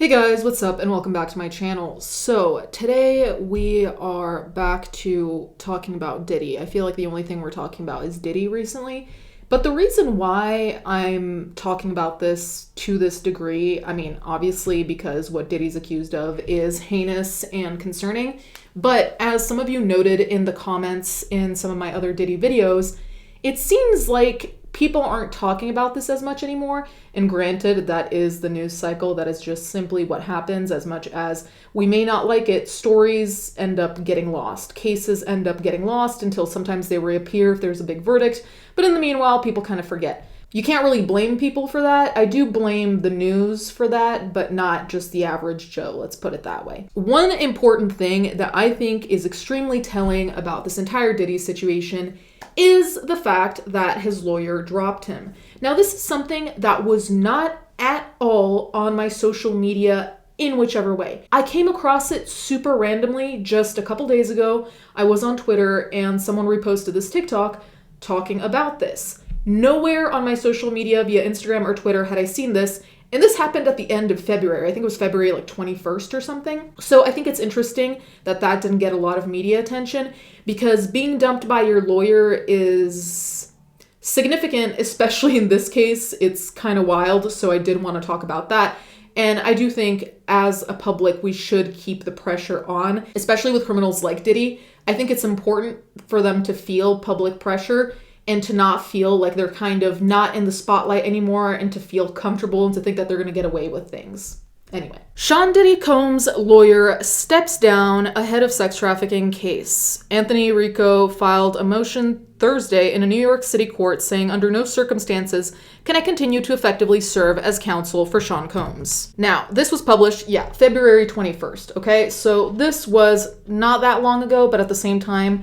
Hey guys, what's up and welcome back to my channel. So today we are back to talking about Diddy. I feel like the only thing we're talking about is Diddy recently. But the reason why I'm talking about this to this degree, I mean, obviously because what Diddy's accused of is heinous and concerning. But as some of you noted in the comments in some of my other Diddy videos, it seems like people aren't talking about this as much anymore. And granted, that is the news cycle. That is just simply what happens. As much as we may not like it, stories end up getting lost. Cases end up getting lost until sometimes they reappear if there's a big verdict. But in the meanwhile, people kind of forget. You can't really blame people for that. I do blame the news for that, but not just the average Joe. Let's put it that way. One important thing that I think is extremely telling about this entire Diddy situation is the fact that his lawyer dropped him. Now, this is something that was not at all on my social media in whichever way. I came across it super randomly just a couple days ago. I was on Twitter and someone reposted this TikTok talking about this. Nowhere on my social media via Instagram or Twitter had I seen this. And this happened at the end of February. I think it was February 21st or something. So I think it's interesting that that didn't get a lot of media attention because being dumped by your lawyer is significant, especially in this case. It's kind of wild. So I did want to talk about that. And I do think as a public, we should keep the pressure on, especially with criminals like Diddy. I think it's important for them to feel public pressure and to not feel like they're kind of not in the spotlight anymore and to feel comfortable and to think that they're going to get away with things. Anyway, Sean Diddy Combs' lawyer steps down ahead of sex trafficking case. Anthony Ricco filed a motion Thursday in a New York City court saying under no circumstances can I continue to effectively serve as counsel for Sean Combs. Now, this was published, February 21st, okay? So this was not that long ago, but at the same time,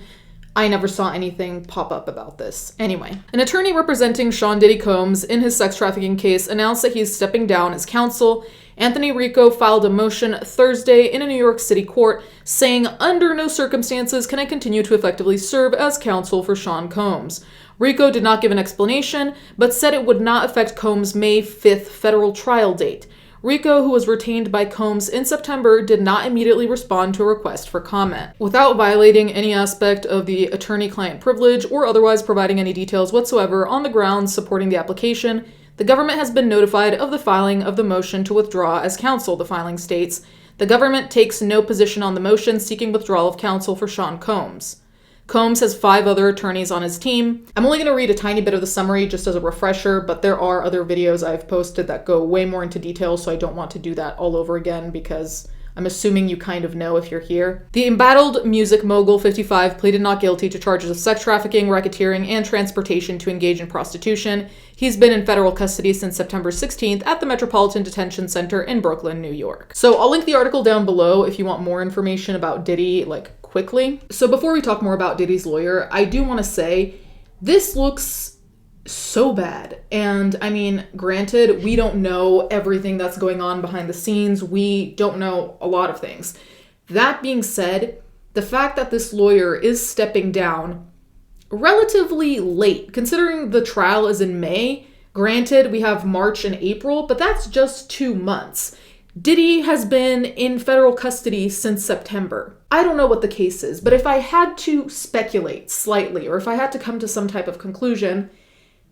I never saw anything pop up about this. Anyway, an attorney representing Sean Diddy Combs in his sex trafficking case announced that he's stepping down as counsel. Anthony Ricco filed a motion Thursday in a New York City court saying, under no circumstances can I continue to effectively serve as counsel for Sean Combs. Ricco did not give an explanation, but said it would not affect Combs' May 5th federal trial date. Ricco, who was retained by Combs in September, did not immediately respond to a request for comment. Without violating any aspect of the attorney-client privilege or otherwise providing any details whatsoever on the grounds supporting the application, the government has been notified of the filing of the motion to withdraw as counsel, the filing states. The government takes no position on the motion seeking withdrawal of counsel for Sean Combs. Combs has 5 other attorneys on his team. I'm only going to read a tiny bit of the summary just as a refresher, but there are other videos I've posted that go way more into detail, so I don't want to do that all over again because I'm assuming you kind of know if you're here. The embattled music mogul, 55, pleaded not guilty to charges of sex trafficking, racketeering, and transportation to engage in prostitution. He's been in federal custody since September 16th at the Metropolitan Detention Center in Brooklyn, New York. So I'll link the article down below if you want more information about Diddy, quickly. So before we talk more about Diddy's lawyer, I do want to say this looks so bad. And I mean, granted, we don't know everything that's going on behind the scenes. We don't know a lot of things. That being said, the fact that this lawyer is stepping down relatively late, considering the trial is in May, granted, we have March and April, but that's just 2 months. Diddy has been in federal custody since September. I don't know what the case is, but if I had to speculate slightly, or if I had to come to some type of conclusion,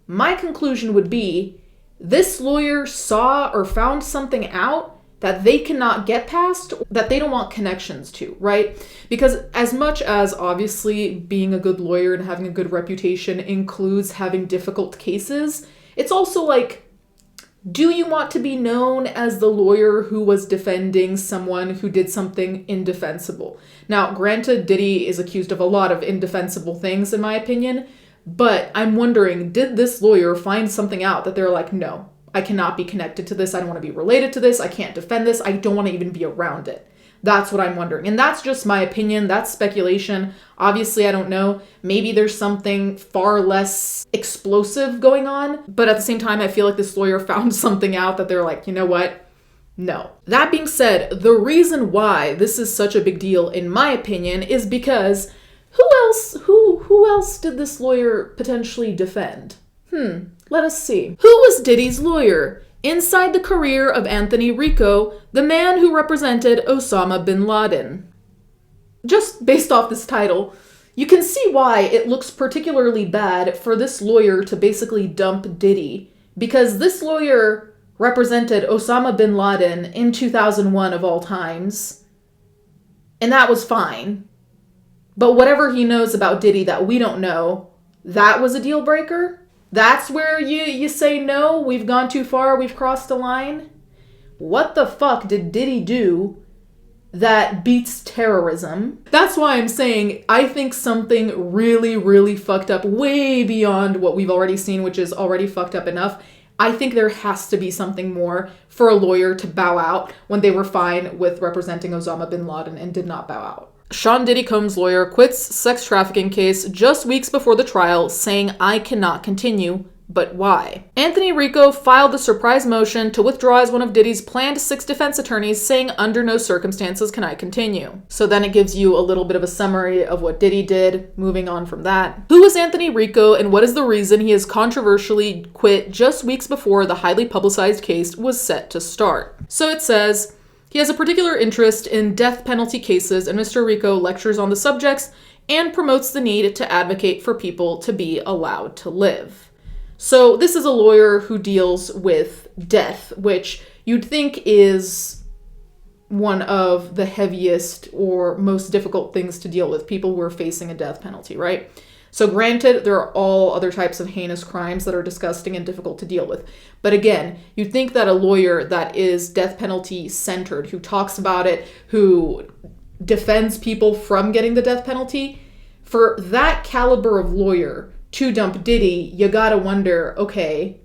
my conclusion would be this lawyer saw or found something out that they cannot get past, that they don't want connections to, right? Because as much as obviously being a good lawyer and having a good reputation includes having difficult cases, it's also do you want to be known as the lawyer who was defending someone who did something indefensible? Now, granted, Diddy is accused of a lot of indefensible things, in my opinion, but I'm wondering, did this lawyer find something out that they're like, no, I cannot be connected to this. I don't want to be related to this. I can't defend this. I don't want to even be around it. That's what I'm wondering. And that's just my opinion. That's speculation. Obviously, I don't know. Maybe there's something far less explosive going on. But at the same time, I feel like this lawyer found something out that they're like, you know what? No. That being said, the reason why this is such a big deal, in my opinion, is because who else did this lawyer potentially defend? Let us see. Who was Diddy's lawyer? inside the career of Anthony Ricco, the man who represented Osama bin Laden. Just based off this title, you can see why it looks particularly bad for this lawyer to basically dump Diddy, because this lawyer represented Osama bin Laden in 2001 of all times, and that was fine. But whatever he knows about Diddy that we don't know, that was a deal breaker? That's where you say, no, we've gone too far, we've crossed the line? What the fuck did Diddy do that beats terrorism? That's why I'm saying I think something really, really fucked up, way beyond what we've already seen, which is already fucked up enough. I think there has to be something more for a lawyer to bow out when they were fine with representing Osama bin Laden and did not bow out. Sean Diddy Combs' lawyer quits sex trafficking case just weeks before the trial, saying, "I cannot continue." But why? Anthony Ricco filed the surprise motion to withdraw as one of Diddy's planned 6 defense attorneys, saying, "Under no circumstances can I continue." So then it gives you a little bit of a summary of what Diddy did, moving on from that. Who is Anthony Ricco, and what is the reason he has controversially quit just weeks before the highly publicized case was set to start? So it says, he has a particular interest in death penalty cases, and Mr. Ricco lectures on the subjects and promotes the need to advocate for people to be allowed to live. So this is a lawyer who deals with death, which you'd think is one of the heaviest or most difficult things to deal with, people who are facing a death penalty, right? So granted, there are all other types of heinous crimes that are disgusting and difficult to deal with. But again, you'd think that a lawyer that is death penalty centered, who talks about it, who defends people from getting the death penalty, for that caliber of lawyer to dump Diddy, you gotta wonder, okay,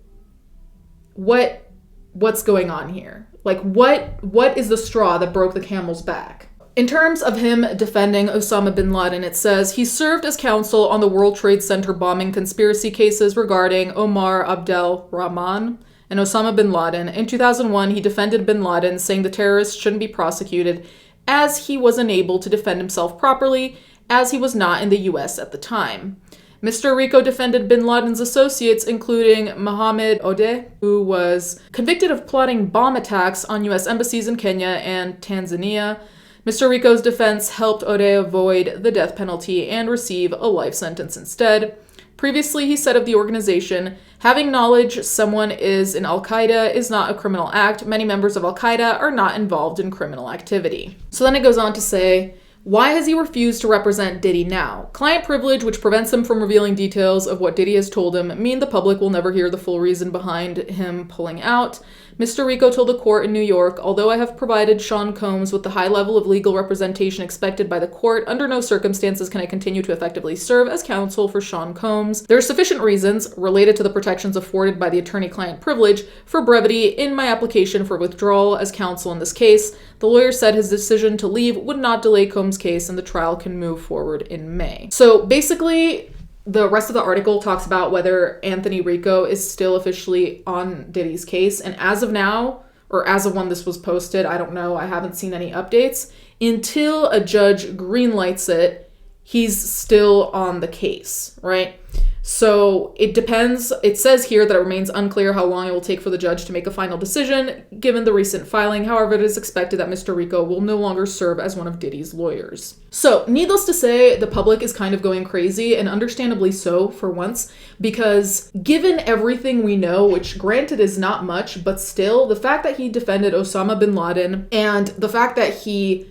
what's going on here? Like, what is the straw that broke the camel's back? In terms of him defending Osama bin Laden, it says he served as counsel on the World Trade Center bombing conspiracy cases regarding Omar Abdel Rahman and Osama bin Laden. In 2001, he defended bin Laden, saying the terrorist shouldn't be prosecuted as he was unable to defend himself properly, as he was not in the US at the time. Mr. Ricco defended bin Laden's associates, including Mohammed Odeh, who was convicted of plotting bomb attacks on US embassies in Kenya and Tanzania. Mr. Ricco's defense helped Odeh avoid the death penalty and receive a life sentence instead. Previously, he said of the organization, having knowledge someone is in Al-Qaeda is not a criminal act. Many members of Al-Qaeda are not involved in criminal activity. So then it goes on to say, why has he refused to represent Diddy now? Client privilege, which prevents him from revealing details of what Diddy has told him, mean the public will never hear the full reason behind him pulling out. Mr. Ricco told the court in New York, although I have provided Sean Combs with the high level of legal representation expected by the court, under no circumstances can I continue to effectively serve as counsel for Sean Combs. There are sufficient reasons, related to the protections afforded by the attorney-client privilege, for brevity in my application for withdrawal as counsel in this case. The lawyer said his decision to leave would not delay Combs' case and the trial can move forward in May. So basically, the rest of the article talks about whether Anthony Ricco is still officially on Diddy's case. And as of now, or as of when this was posted, I don't know, I haven't seen any updates. Until a judge greenlights it, he's still on the case, right? So it depends. It says here that it remains unclear how long it will take for the judge to make a final decision, given the recent filing. However, it is expected that Mr. Ricco will no longer serve as one of Diddy's lawyers. So, needless to say, the public is kind of going crazy, and understandably so for once, because given everything we know, which granted is not much, but still, the fact that he defended Osama bin Laden, and the fact that he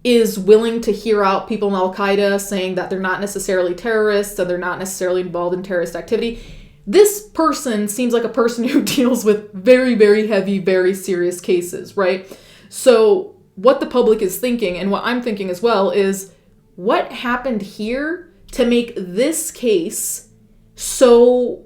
is willing to hear out people in Al-Qaeda saying that they're not necessarily terrorists and they're not necessarily involved in terrorist activity. This person seems like a person who deals with very, very heavy, very serious cases, right? So what the public is thinking, and what I'm thinking as well, is what happened here to make this case so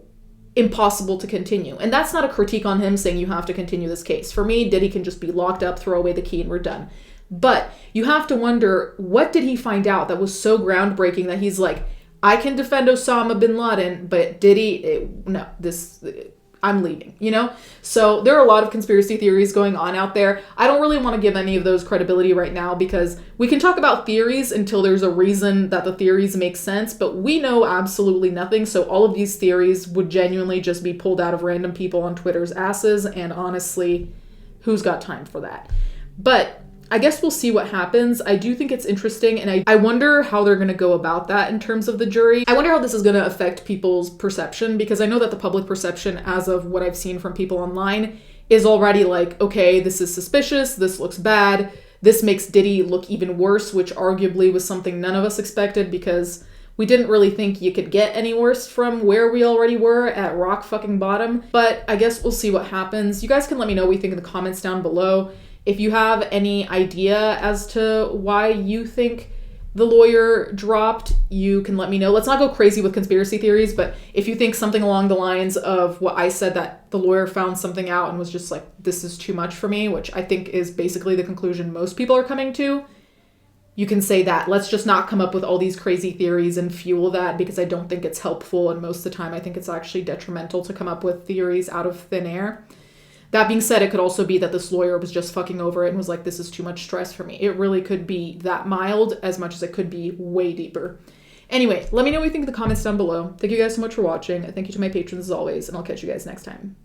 impossible to continue? And that's not a critique on him saying you have to continue this case. For me, Diddy can just be locked up, throw away the key, and we're done. But you have to wonder, what did he find out that was so groundbreaking that he's like, I can defend Osama bin Laden, but Diddy, no, this, I'm leaving, you know? So there are a lot of conspiracy theories going on out there. I don't really want to give any of those credibility right now because we can talk about theories until there's a reason that the theories make sense, but we know absolutely nothing. So all of these theories would genuinely just be pulled out of random people on Twitter's asses. And honestly, who's got time for that? But I guess we'll see what happens. I do think it's interesting, and I wonder how they're going to go about that in terms of the jury. I wonder how this is going to affect people's perception, because I know that the public perception, as of what I've seen from people online, is already like, okay, this is suspicious, this looks bad, this makes Diddy look even worse, which arguably was something none of us expected, because we didn't really think you could get any worse from where we already were at rock fucking bottom. But I guess we'll see what happens. You guys can let me know what you think in the comments down below. If you have any idea as to why you think the lawyer dropped, you can let me know. Let's not go crazy with conspiracy theories, but if you think something along the lines of what I said, that the lawyer found something out and was just like, this is too much for me, which I think is basically the conclusion most people are coming to, you can say that. Let's just not come up with all these crazy theories and fuel that, because I don't think it's helpful, and most of the time I think it's actually detrimental to come up with theories out of thin air. That being said, it could also be that this lawyer was just fucking over it and was like, this is too much stress for me. It really could be that mild as much as it could be way deeper. Anyway, let me know what you think in the comments down below. Thank you guys so much for watching. Thank you to my patrons as always, and I'll catch you guys next time.